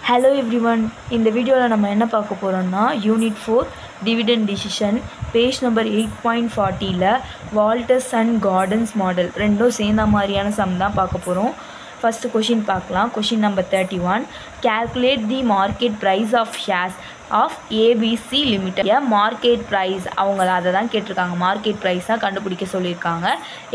Hello everyone, இந்த வீடியோவில் நம்ம என்ன பார்க்க போகிறோம்னா unit 4 dividend decision page number 8.40ல் வால்டர்ஸ் அண்ட் கார்டன்ஸ் மாடல் ரெண்டும் சேர்ந்த மாதிரியான சம் தான் பார்க்க போகிறோம். ஃபஸ்ட்டு கொஷின் பார்க்கலாம். Question number 31. Calculate the market price of shares of ABC Limited. Market price அவங்க அதை தான் கேட்டிருக்காங்க. மார்க்கெட் ப்ரைஸாக கண்டுபிடிக்க சொல்லியிருக்காங்க.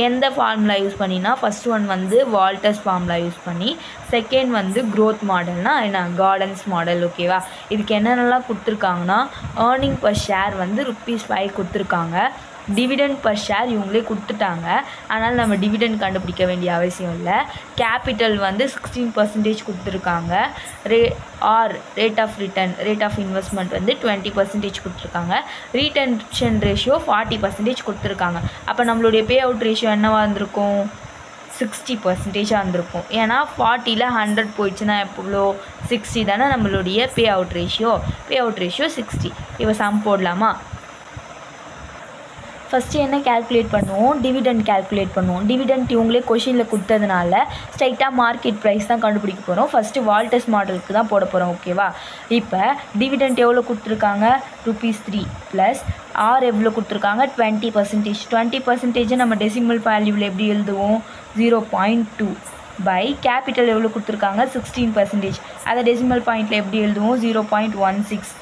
எந்த ஃபார்முலா யூஸ் பண்ணினா ஃபஸ்ட் ஒன் வந்து வால்டர்ஸ் ஃபார்முலா யூஸ் பண்ணி, செகண்ட் வந்து க்ரோத் மாடல்னா என்ன கார்டன்ஸ் மாடல். ஓகேவா? இதுக்கு என்னென்னலாம் கொடுத்துருக்காங்கன்னா ஏர்னிங் பர் ஷேர் வந்து ₹5 கொடுத்துருக்காங்க. டிவிடெண்ட் பர் ஷேர் இவங்களே கொடுத்துட்டாங்க. அதனால் நம்ம டிவிடெண்ட் கண்டுபிடிக்க வேண்டிய அவசியம் இல்லை. கேபிட்டல் வந்து 16% கொடுத்துருக்காங்க. Rate of return rate of investment வந்து 20% கொடுத்துருக்காங்க. ரீடென்ஷன் ரேஷியோ 40% கொடுத்துருக்காங்க. அப்போ நம்மளுடைய பே அவுட் ரேஷியோ என்னவாக இருந்திருக்கும்? 60% இருந்திருக்கும். ஏன்னா 40ல் 100 போயிடுச்சுன்னா எவ்வளோ? 60 தானே நம்மளுடைய பே அவுட் ரேஷியோ. பே அவுட் ரேஷியோ 60. இப்போ சம் போடலாமா? ஃபஸ்ட்டு என்ன கேல்குலேட் பண்ணுவோம்? டிவிடெண்ட் கேல்குலேட் பண்ணுவோம். டிவிடெண்ட் இவங்களே கொஷினில் கொடுத்ததுனால ஸ்ட்ரைட்டாக மார்க்கெட் ப்ரைஸ் தான் கண்டுபிடிக்க போகிறோம். ஃபஸ்ட்டு வால்டர்ஸ் மாடலுக்கு தான் போட போகிறோம். ஓகேவா? இப்போ டிவிடெண்ட் எவ்வளோ கொடுத்துருக்காங்க? ₹3 ப்ளஸ் ஆர் எவ்வளோ கொடுத்துருக்காங்க? 20%. 20% நம்ம டெசிமல் வேல்யூவில் எப்படி எழுதுவோம்? 0.2 பை கேபிட்டல் எவ்வளோ கொடுத்துருக்காங்க? 16%. அதை டெசிமல் பாயிண்டில் எப்படி எழுதுவோம்? 0.16.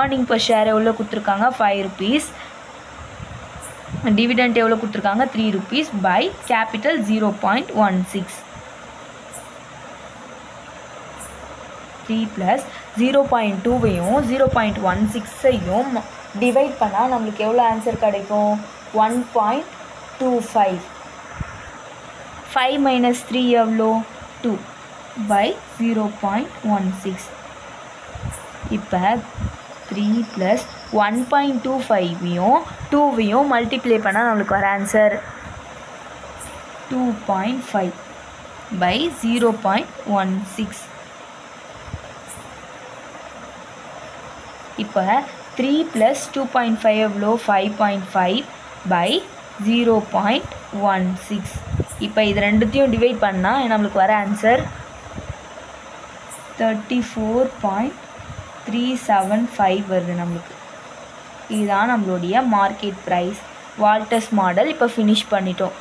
ஏர்னிங் பர் ஷேர் எவ்வளோ கொடுத்துருக்காங்க? ₹5. டிவிடெண்ட் எவ்வளோ கொடுத்துருக்காங்க? ₹3 பை கேபிட்டல் 0.16. 3 ப்ளஸ் 0.2வையும் 0.16ஐயும் டிவைட் பண்ணால் நம்மளுக்கு எவ்வளோ ஆன்சர் கிடைக்கும்? 1.25. 5 மைனஸ் 3 எவ்வளோ? 2 பை 0.16. இப்போ 3 ப்ளஸ் 1.25வையும் 2வையும் மல்டிப்ளை பண்ணால் நம்மளுக்கு வர ஆன்சர் 2.5 பை 0.16. இப்போ 3 ப்ளஸ் 2.5 எவ்வளோ? 5.5 பை 0.16. இப்போ இது ரெண்டுத்தையும் டிவைட் பண்ணால் நம்மளுக்கு வர ஆன்சர் 34.375 வருது நம்மளுக்கு. இதுதான் நம்மளுடைய மார்க்கெட் ப்ரைஸ் வால்டர்ஸ் மாடல். இப்போ ஃபினிஷ் பண்ணிட்டோம்.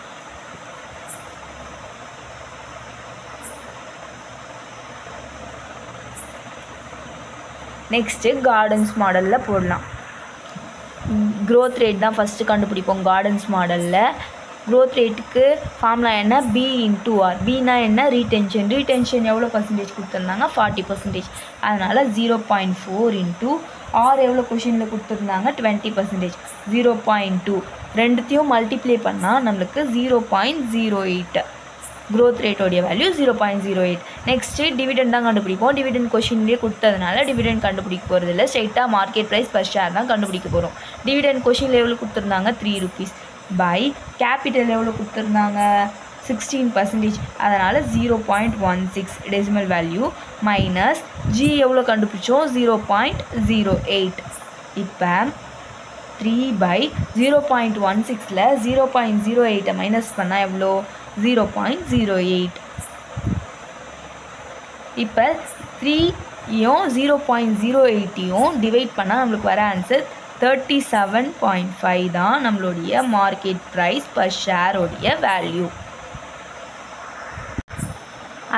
நெக்ஸ்ட்டு கார்டன்ஸ் மாடலில் போடலாம். க்ரோத் ரேட் தான் ஃபஸ்ட்டு கண்டுபிடிப்போம். கார்டன்ஸ் மாடலில் க்ரோத் ரேட்டுக்கு ஃபார்முலா என்ன? B × R. பின்னா என்ன? ரீடென்ஷன். ரீடென்ஷன் எவ்வளோ பர்சன்டேஜ் கொடுத்துருந்தாங்க? 40%. அதனால் 0.4 × R எவ்வளோ கொஷினில் கொடுத்துருந்தாங்க? 20%. 0.2 ரெண்டுத்தையும் மல்டிப்ளை பண்ணால் நம்மளுக்கு 0.08. க்ரோத் ரேட்டோடைய வேல்யூ 0.08. நெக்ஸ்ட்டு டிவிடெண்ட் தான் கண்டுபிடிப்போம். டிவிடெண்ட் கொஷின்லேயே கொடுத்ததுனால டிவிடெண்ட் கண்டுபிடிக்க போகிறது இல்லை. ஸ்ட்ரைட்டாக மார்க்கெட் ப்ரைஸ் பர் ஷேர் தான் கண்டுபிடிக்க போகிறோம். டிவிடெண்ட் கொஷினில் எவ்வளோ கொடுத்துருந்தாங்க? ₹3 பை கேபிட்டல் எவ்வளோ கொடுத்துருந்தாங்க? 16%. அதனால் 0.16 டெசிமல் வேல்யூ மைனஸ் ஜி எவ்வளோ கண்டுபிடிச்சோம்? 0.08. இப்போ 3 பை 0.16ல் 0.08 மைனஸ் பண்ணால் எவ்வளோ? 0.08. இப்போ 3யும் 0.08யும் டிவைட் பண்ணால் நம்மளுக்கு வர ஆன்சர் 37.5 தான் நம்மளுடைய மார்க்கெட் ப்ரைஸ் பர் ஷேரோடைய வேல்யூ.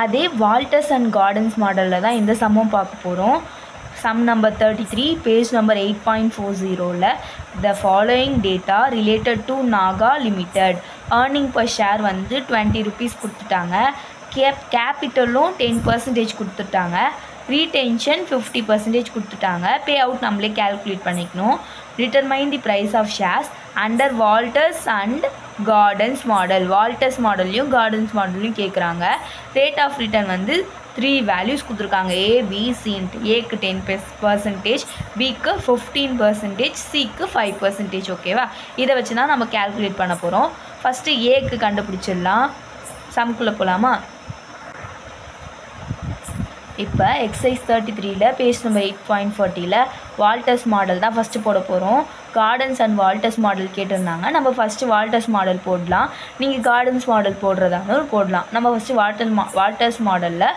அதே வால்டர்ஸ் அண்ட் கார்டன்ஸ் மாடலில் தான் இந்த சம்மும் பார்க்க போகிறோம். சம் நம்பர் 33 பேஜ் நம்பர் 8.40ல் the following data related to Naga limited. Earning per share வந்து ₹20 கொடுத்துட்டாங்க. கேபிட்டலும் 10% கொடுத்துட்டாங்க. ரீடென்ஷன் 50% கொடுத்துட்டாங்க. பே அவுட் நம்மளே கேல்குலேட் பண்ணிக்கணும். Determine the price of shares under Walter's and Gordon's model. Walter's மாடல்லையும் கார்டன்ஸ் மாடல்லையும் கேட்குறாங்க. ரேட் ஆஃப் ரிட்டர்ன் வந்து 3 வேல்யூஸ் கொடுத்துருக்காங்க. A, B, C. ஏக்கு 10%, பிக்கு 15%, சிக்கு 5%. ஓகேவா? இதை வச்சு தான் நம்ம கேல்குலேட் பண்ண போகிறோம். ஃபஸ்ட்டு ஏக்கு கண்டுபிடிச்சிடலாம். சம்குள்ளே போகலாமா? இப்போ எக்ஸசைஸ் 33ல் பேஜ் நம்பர் 8.40ல் வால்டர்ஸ் மாடல் தான் ஃபஸ்ட்டு போட போகிறோம். கார்டன்ஸ் அண்ட் வால்டர்ஸ் மாடல் கேட்டிருந்தாங்க. நம்ம ஃபஸ்ட்டு வால்டர்ஸ் மாடல் போடலாம். நீங்கள் கார்டன்ஸ் மாடல் போடுறதாலும் போடலாம். நம்ம ஃபஸ்ட்டு வால்டர்ஸ் மாடலில்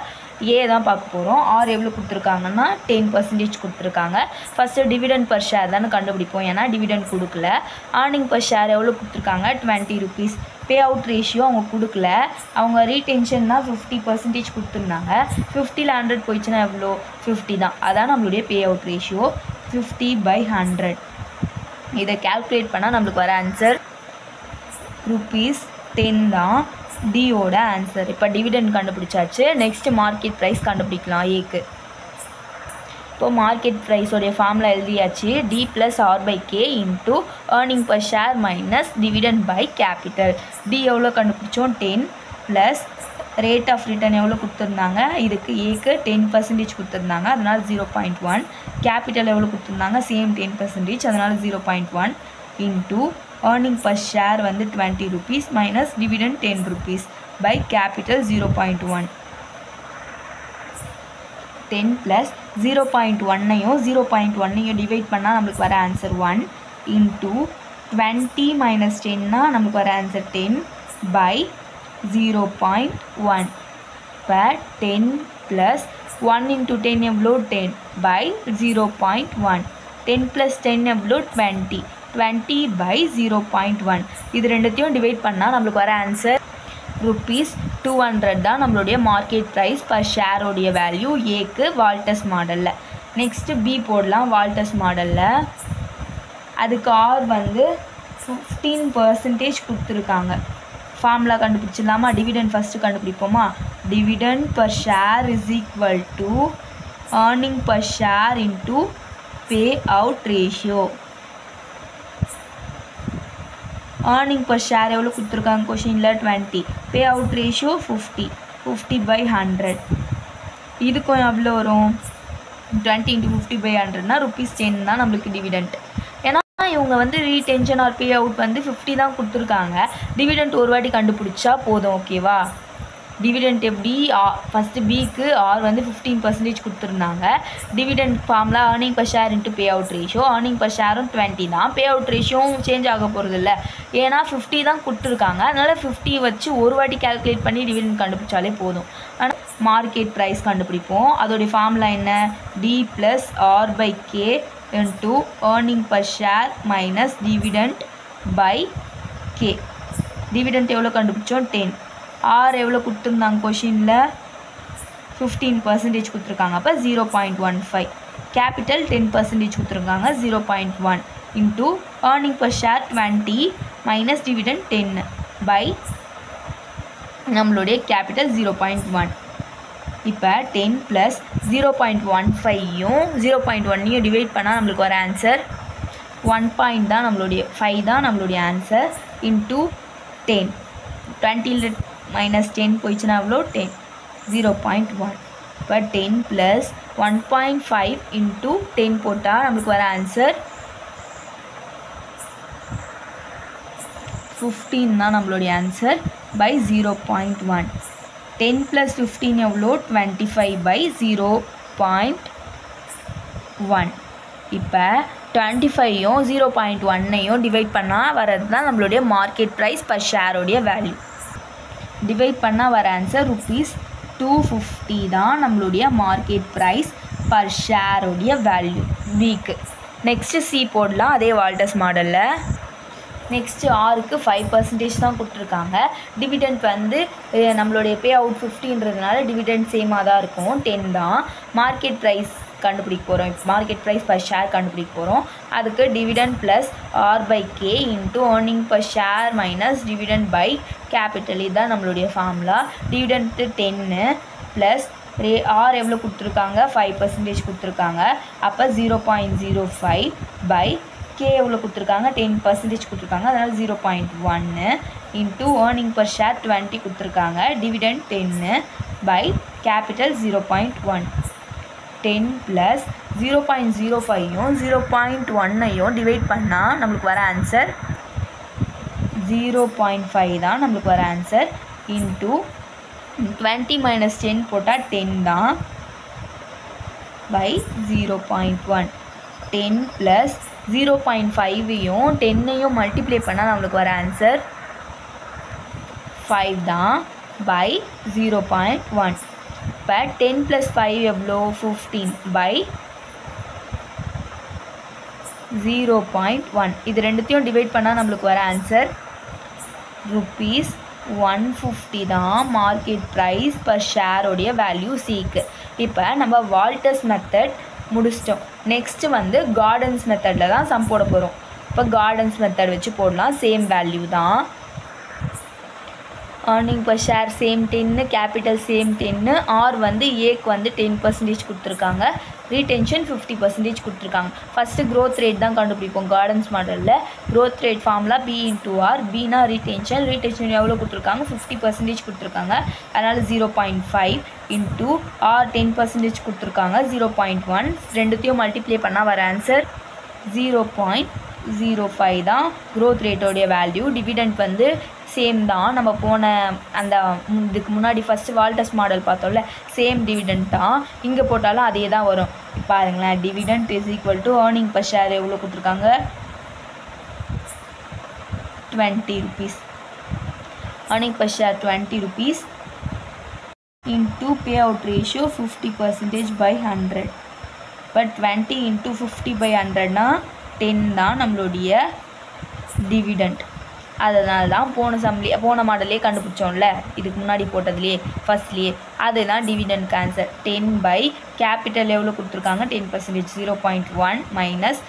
ஏ தான் பார்க்க போகிறோம். ஆர் எவ்வளோ கொடுத்துருக்காங்கன்னா 10% கொடுத்துருக்காங்க. ஃபஸ்ட்டு டிவிடெண்ட் பர் ஷேர் தானே கண்டுபிடிப்போம், ஏன்னா டிவிடெண்ட் கொடுக்கல. ஏர்னிங் பர் ஷேர் எவ்வளோ கொடுத்துருக்காங்க 20 rupees. பே அவுட் ரேஷியோ அவங்க கொடுக்கல, அவங்க ரீடென்ஷன்னா 50% கொடுத்துருந்தாங்க. 50ல் 100 போயிடுச்சுன்னா எவ்வளோ 50 தான், அதான் நம்மளுடைய பே அவுட் ரேஷியோ 50/100. இதை கால்குலேட் பண்ணால் நம்மளுக்கு வர ஆன்சர் ₹10 தான் டியோட ஆன்சர். இப்போ டிவிடெண்ட் கண்டுபிடிச்சாச்சு. நெக்ஸ்ட்டு மார்க்கெட் ப்ரைஸ் கண்டுபிடிக்கலாம் ஏக்கு. இப்போ மார்க்கெட் ப்ரைஸோடைய ஃபார்முலா எழுதியாச்சு. D + R/K into earning per share minus dividend by capital. D எவ்வளோ கண்டுபிடிச்சோம் 10 ப்ளஸ் ரேட் ஆஃப் ரிட்டர்ன் எவ்வளோ கொடுத்துருந்தாங்க, இதுக்கு ஏக்கு 10% கொடுத்துருந்தாங்க, அதனால் 0.1. கேபிட்டல் எவ்வளோ கொடுத்துருந்தாங்க, சேம் 10%, அதனால் 0.1 இன்ட்டு ஏர்னிங் பர் ஷேர் வந்து 20 rupees minus dividend 10 rupees by capital 0.1. 10 plus 0.1ஐயும் 0.1ஐயும் டிவைட் பண்ணால் நம்மளுக்கு வர ஆன்சர் 1 இன்ட்டு 20 மைனஸ் 10னா நம்மளுக்கு வர ஆன்சர் 10 பை 0.1. இப்போ 10 ப்ளஸ் 1 இன்ட்டு 10 எவ்வளோ 10 பை 0.1. 10 ப்ளஸ் 10 எவ்வளோ 20 பை 0.1. இது ரெண்டுத்தையும் டிவைட் பண்ணால் நம்மளுக்கு வர ஆன்சர் ₹200 தான் நம்மளுடைய மார்க்கெட் ப்ரைஸ் பர் ஷேரோடைய வேல்யூ ஏக்கு வால்டஸ் மாடலில். நெக்ஸ்ட்டு பி போடலாம் வால்டஸ் மாடலில். அதுக்கு ஆர் வந்து 15% கொடுத்துருக்காங்க. ஃபார்முலா கண்டுபிடிச்சிடலாமா, டிவிடெண்ட் ஃபஸ்ட்டு கண்டுபிடிப்போமா. Dividend per share is equal to earning per share into pay out ratio. Earning per share எவ்வளோ கொடுத்துருக்காங்க கொஷினில் 20, பே அவுட் ரேஷியோ 50/100. இதுக்கும் எவ்வளோ வரும் 20 × 50/100னா ₹10 தான் நம்மளுக்கு டிவிடெண்ட். ஏன்னா இவங்க வந்து ரீடென்ஷன் ஆர் பே அவுட் வந்து 50 தான் கொடுத்துருக்காங்க. டிவிடெண்ட் ஒரு வாட்டி கண்டுபிடிச்சா போதும், ஓகேவா. டிவிடெண்ட் எப்படி ஃபஸ்ட்டு பிக்கு ஆர் வந்து 15% கொடுத்துருந்தாங்க. Dividend formula earning per share into pay out ratio. Earning per ஷேரும் 20 தான், பே அவுட் ரேஷியோவும் சேஞ்ச் ஆக போகிறது இல்லை, ஏன்னா 50 தான் கொடுத்துருக்காங்க. அதனால் 50 வச்சு ஒரு வாட்டி கேல்குலேட் பண்ணி டிவிடெண்ட் கண்டுபிடிச்சாலே போதும். ஆனால் மார்க்கெட் ப்ரைஸ் கண்டுபிடிப்போம். அதோடைய ஃபார்முலா என்ன, D + R/K into earning per share minus dividend by K. Dividend எவ்வளோ கண்டுபிடிச்சோம் 10. ஆர் எவ்வளோ கொடுத்துருந்தாங்க கொஷினில் 15% கொடுத்துருக்காங்க, அப்போ 0.15. கேபிட்டல் 10% கொடுத்துருக்காங்க 0.1 into earning per share 20 minus dividend 10 by நம்மளுடைய கேபிட்டல் 0.1. இப்போ 10 ப்ளஸ் 0.15யும் 0.1ஐயும் டிவைட் பண்ணால் நம்மளுக்கு வர ஆன்சர் 1 தான் நம்மளுடைய 5 தான் நம்மளுடைய ஆன்சர் இன்ட்டு 10. 20ல் மைனஸ் 10 போயிடுச்சுன்னா எவ்வளோ 10 0.1. இப்போ 10 ப்ளஸ் 1.5 இன்ட்டு 10 போட்டால் நம்மளுக்கு வர ஆன்சர் 15 தான் நம்மளுடைய ஆன்சர் பை 0.1. 10 ப்ளஸ் 15 எவ்வளோ 25/0.1. இப்போ 25யும் 0.1ஐயும் டிவைட் பண்ணால் வரது தான் நம்மளுடைய மார்க்கெட் ப்ரைஸ் பர் ஷேரோடைய வேல்யூ. டிவைட் பண்ணால் வர ஆன்சர் ₹250 தான் நம்மளுடைய மார்க்கெட் ப்ரைஸ் பர் ஷேரோடைய வேல்யூ வீக்கு. நெக்ஸ்ட்டு சி போடலாம் அதே வால்டஸ் மாடலில். நெக்ஸ்ட்டு ஆருக்கு 5% தான் கொடுத்துருக்காங்க. டிவிடெண்ட் வந்து நம்மளுடைய பே அவுட் 50ன்றதுனால டிவிடெண்ட் சேமாக தான் இருக்கும், 10 தான். மார்க்கெட் ப்ரைஸ் கண்டுபிடிக்க போகிறோம், மார்க்கெட் ப்ரைஸ் பர் ஷேர் கண்டுபிடிக்க போகிறோம். அதுக்கு dividend plus R/K into earning per share minus dividend by capital, இதுதான் நம்மளுடைய ஃபார்முலா. டிவிடெண்ட்டு 10 ப்ளஸ் ஆர் எவ்வளோ கொடுத்துருக்காங்க 5% கொடுத்துருக்காங்க, அப்போ 0.05 பை கே எவ்வளோ கொடுத்துருக்காங்க 10% கொடுத்துருக்காங்க, அதனால் 0.1 இன்ட்டு ஏர்னிங் பர் ஷேர் 20 கொடுத்துருக்காங்க, டிவிடெண்ட் 10 பை கேபிட்டல் 0.1. 10 ப்ளஸ் 0.05யும் 0.1ஐயும் டிவைட் பண்ணால் நம்மளுக்கு வர ஆன்சர் 0.5 தான் நம்மளுக்கு வர ஆன்சர் இன்ட்டு 20 மைனஸ் 10 போட்டால் 10 தான் பை 0.1. 10 ப்ளஸ் 0.5ஐயும் 10ஐயும் மல்டிப்ளை பண்ணால் நம்மளுக்கு வர ஆன்சர் 5 தான் பை 0.1. இப்போ 10 + 5 எவ்வளோ 15 by 0.1. இது ரெண்டுத்தையும் டிவைட் பண்ணால் நம்மளுக்கு வர ஆன்சர் ₹150 தான் மார்க்கெட் ப்ரைஸ் பர் ஷேரோடைய வேல்யூ சிக்கு. இப்போ நம்ம வால்டர்ஸ் மெத்தட் முடிச்சிட்டோம். நெக்ஸ்ட்டு வந்து கார்டன்ஸ் மெத்தடில் தான் சம் போட போகிறோம். இப்போ கார்டன்ஸ் மெத்தட் வச்சு போடலாம். சேம் வேல்யூ தான். earning per share same 10, capital same 10, R வந்து ஏக்கு வந்து 10% கொடுத்துருக்காங்க, ரீடென்ஷன் 50% கொடுத்துருக்காங்க. ஃபஸ்ட்டு க்ரோத் ரேட் தான் கண்டுபிடிப்போம். கார்டன்ஸ் மாடலில் growth rate formula B × R. பினா ரீடென்ஷன் எவ்வளோ கொடுத்துருக்காங்க 50% கொடுத்துருக்காங்க, அதனால் 0.5 இன்ட்டு R 10% கொடுத்துருக்காங்க 0.1. ரெண்டுத்தையும் மல்டிப்ளை பண்ணால் வர ஆன்சர் 0.05 தான் க்ரோத் ரேட்டோடைய வேல்யூ. டிவிடெண்ட் வந்து சேம் தான். நம்ம போன அந்த இதுக்கு முன்னாடி ஃபஸ்ட்டு வால்டர்ஸ் மாடல் பார்த்தோம்ல, சேம் டிவிடெண்ட் தான். இங்கே போட்டாலும் அதே தான் வரும். பாருங்களேன், dividend is equal to earning per share எவ்வளோ கொடுத்துருக்காங்க 20 rupees. earning per share 20 rupees into payout ratio 50% by 100. but 20 into 50 by 100 10 தான் நம்மளுடைய டிவிடெண்ட். அதனால தான் போன மாடலே கண்டுபிடிச்சோம்ல, இதுக்கு முன்னாடி போட்டதுலேயே ஃபஸ்ட்லேயே, அதுதான் டிவிடெண்ட் கேன்சர். 10 by கேபிட்டல் எவ்வளோ கொடுத்துருக்காங்க 10%, 0.1 மைனஸ்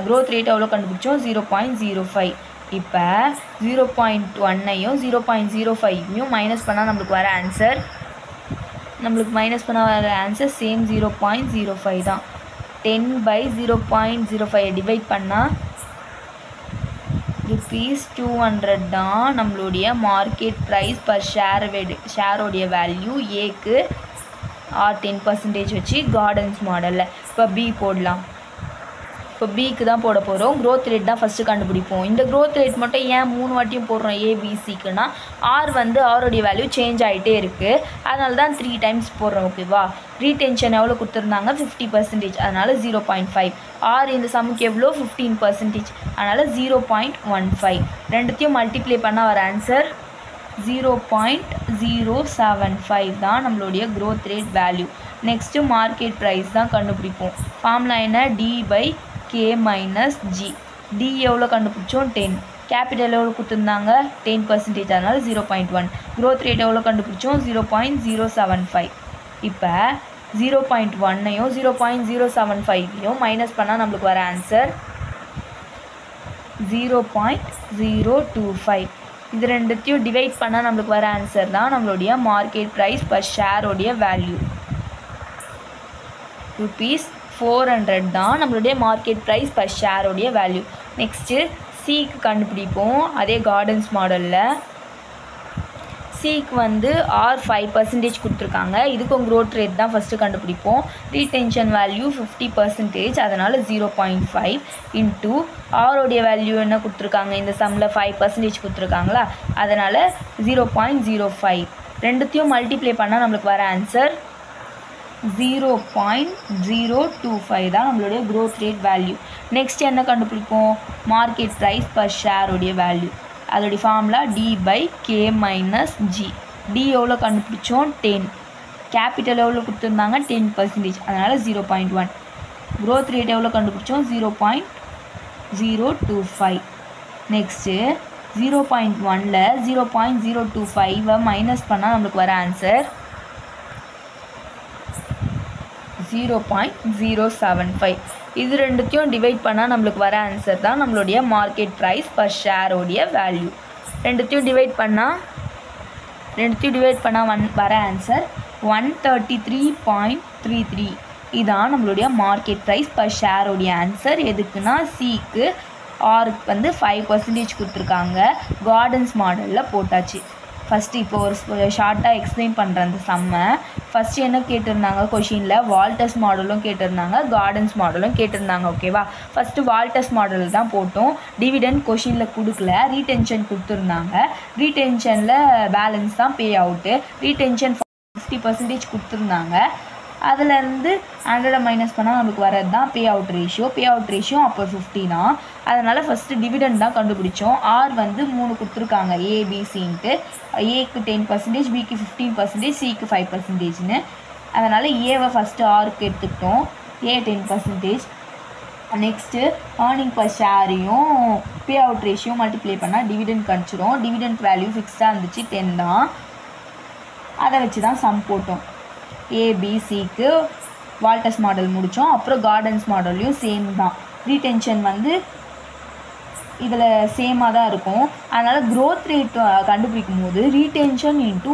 க்ரோத் ரேட் எவ்வளோ கண்டுபிடிச்சோம் 0.05. இப்போ 0.1ஐயும் 0.05ஐயும் மைனஸ் பண்ணால் நம்மளுக்கு வர ஆன்சர் சேம் 0.05 தான். 10 by 0.05 டிவைட் பண்ணால் ₹200 தான் நம்மளுடைய மார்க்கெட் ப்ரைஸ் பர் ஷேரோடைய வேல்யூ. ஏக்கு ஆர் 10% வச்சு கார்டன்ஸ் மாடலில். இப்போ பி போடலாம். இப்போ பிக்கு தான் போட போகிறோம். க்ரோத் ரேட் தான் ஃபஸ்ட்டு கண்டுபிடிப்போம். இந்த க்ரோத் ரேட் மட்டும் ஏன் 3 வாட்டியும் போடுறோம் ஏபிசிக்குன்னா, ஆர் வந்து ஆரோடைய வேல்யூ சேஞ்ச் ஆகிட்டே இருக்குது, அதனால தான் 3 டைம்ஸ் போடுறோம். ஓகேவா? ரீடென்ஷன் எவ்வளோ கொடுத்துருந்தாங்க 50%, அதனால் 0.5. ஆர் இந்த சம்முக்கு எவ்வளோ 15%, அதனால் 0.15. ரெண்டுத்தையும் மல்டிப்ளை பண்ணால் வர ஆன்சர் 0.075 தான் நம்மளுடைய growth rate value. Next market price தான் கண்டுபிடிப்போம். ஃபார்முலா என்ன D/K - G. D எவ்வளோ கண்டுபிடிச்சோம் 10, கேபிட்டல் எவ்வளோ கொடுத்துருந்தாங்க 10%, அதனால் 0.1. க்ரோத் ரேட் எவ்வளோ கண்டுபிடிச்சோம் 0.075. இப்போ 0.1ஐயும் 0.075ஐயும் மைனஸ் பண்ணால் நம்மளுக்கு வர ஆன்சர் 0.025. இது ரெண்டுத்தையும் டிவைட் பண்ணால் நம்மளுக்கு வர ஆன்சர் தான் நம்மளுடைய மார்க்கெட் ப்ரைஸ் பர் ஷேரோடைய வேல்யூ. ₹400 தான் நம்மளுடைய மார்க்கெட் ப்ரைஸ் பர் ஷேரோடைய வேல்யூ. நெக்ஸ்ட்டு சிக்கு கண்டுபிடிப்போம். அதே கார்டன்ஸ் மாடலில் சிக்கு வந்து ஆர் 5% கொடுத்துருக்காங்க. இதுக்கும் க்ரோத் ரேட் தான் ஃபஸ்ட்டு கண்டுபிடிப்போம். ரீடென்ஷன் வேல்யூ 50%, அதனால் 0.5 இன்ட்டு ஆரோடைய வேல்யூ என்ன கொடுத்துருக்காங்க, இந்த சம்மில் 5% கொடுத்துருக்காங்களா, அதனால் 0.05. ரெண்டுத்தையும் மல்டிப்ளை பண்ணால் நம்மளுக்கு வர ஆன்சர் 0.025 தான் நம்மளுடைய க்ரோத் ரேட் வேல்யூ. நெக்ஸ்ட் என்ன கண்டுபிடிப்போம், மார்க்கெட் ப்ரைஸ் பர் ஷேரோடைய வேல்யூ. அதோடைய ஃபார்முலா D/K - G. D எவ்வளோ கண்டுபிடிச்சோம் 10, கேபிட்டல் எவ்வளோ கொடுத்துருந்தாங்க 10%, அதனால் 0.1. க்ரோத் ரேட் எவ்வளோ கண்டுபிடிச்சோம் 0.025. நெக்ஸ்ட்டு 0.1ல் 0.025 மைனஸ் பண்ணால் நம்மளுக்கு வர ஆன்சர் 0.075. இது ரெண்டுத்தையும் டிவைட் பண்ணால் நம்மளுக்கு வர ஆன்சர் தான் நம்மளுடைய மார்க்கெட் ப்ரைஸ் பர் ஷேரோடைய வேல்யூ. ரெண்டுத்தையும் டிவைட் பண்ணால் வர ஆன்சர் 133.33. இதான் நம்மளுடைய மார்க்கெட் ப்ரைஸ் பர் ஷேரோடைய ஆன்சர். எதுக்குன்னா சிக்கு ஆருக்கு வந்து 5% கொடுத்துருக்காங்க. கார்டன்ஸ் மாடலில் போட்டாச்சு. ஃபஸ்ட்டு இப்போ ஒரு ஷார்ட்டாக எக்ஸ்பிளைன் பண்ணுறேன் அந்த சம்மை. ஃபஸ்ட்டு என்ன கேட்டிருந்தாங்க கொஷினில், வால்டர்ஸ் மாடலும் கேட்டிருந்தாங்க, கார்டன்ஸ் மாடலும் கேட்டிருந்தாங்க. ஓகேவா? ஃபஸ்ட்டு வால்டர்ஸ் மாடல் தான் போட்டோம். டிவிடெண்ட் கொஷினில் கொடுக்கல, ரீடென்ஷன் கொடுத்துருந்தாங்க. ரீடென்ஷனில் பேலன்ஸ் தான் பே அவுட்டு. ரீடென்ஷன் 50% கொடுத்துருந்தாங்க. அதுலேருந்து 100 மைனஸ் பண்ணால் நம்மளுக்கு வரது தான் பே அவுட் ரேஷியோ அப்போ 50 தான். அதனால் ஃபஸ்ட்டு டிவிடெண்ட் தான் கண்டுபிடிச்சோம். ஆர் வந்து 3 கொடுத்துருக்காங்க ஏபிசின்ட்டு. ஏக்கு 10%, பிக்கு 15%, சிக்கு 5%. அதனால் ஏவை ஃபஸ்ட்டு ஆருக்கு எடுத்துக்கிட்டோம். ஏ 10%. நெக்ஸ்ட்டு ஏர்னிங் பர் ஷேரையும் பே அவுட் ரேஷியோ மல்டிப்ளை பண்ணால் டிவிடெண்ட் கிடச்சிரும். டிவிடெண்ட் வேல்யூ ஃபிக்ஸ்டாக இருந்துச்சு 10 தான். அதை வச்சு தான் சம் போட்டோம். ஏபிசிக்கு வால்டர்ஸ் மாடல் முடித்தோம். அப்புறம் கார்டன்ஸ் மாடல்லையும் சேம் தான். ரீடென்ஷன் வந்து இதில் சேமாக தான் இருக்கும். அதனால் க்ரோத் ரேட் கண்டுபிடிக்கும் போது ரீடென்ஷன் இன்ட்டு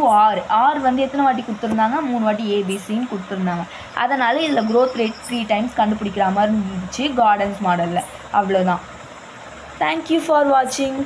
ஆர் வந்து எத்தனை வாட்டி கொடுத்துருந்தாங்க? 3 வாட்டி ஏபிசின்னு கொடுத்துருந்தாங்க. அதனால் இதில் க்ரோத் ரேட் 3 டைம்ஸ் கண்டுபிடிக்கிற மாதிரி இருந்துச்சு கார்டன்ஸ் மாடலில். அவ்வளோதான். தேங்க்யூ ஃபார் வாட்சிங்.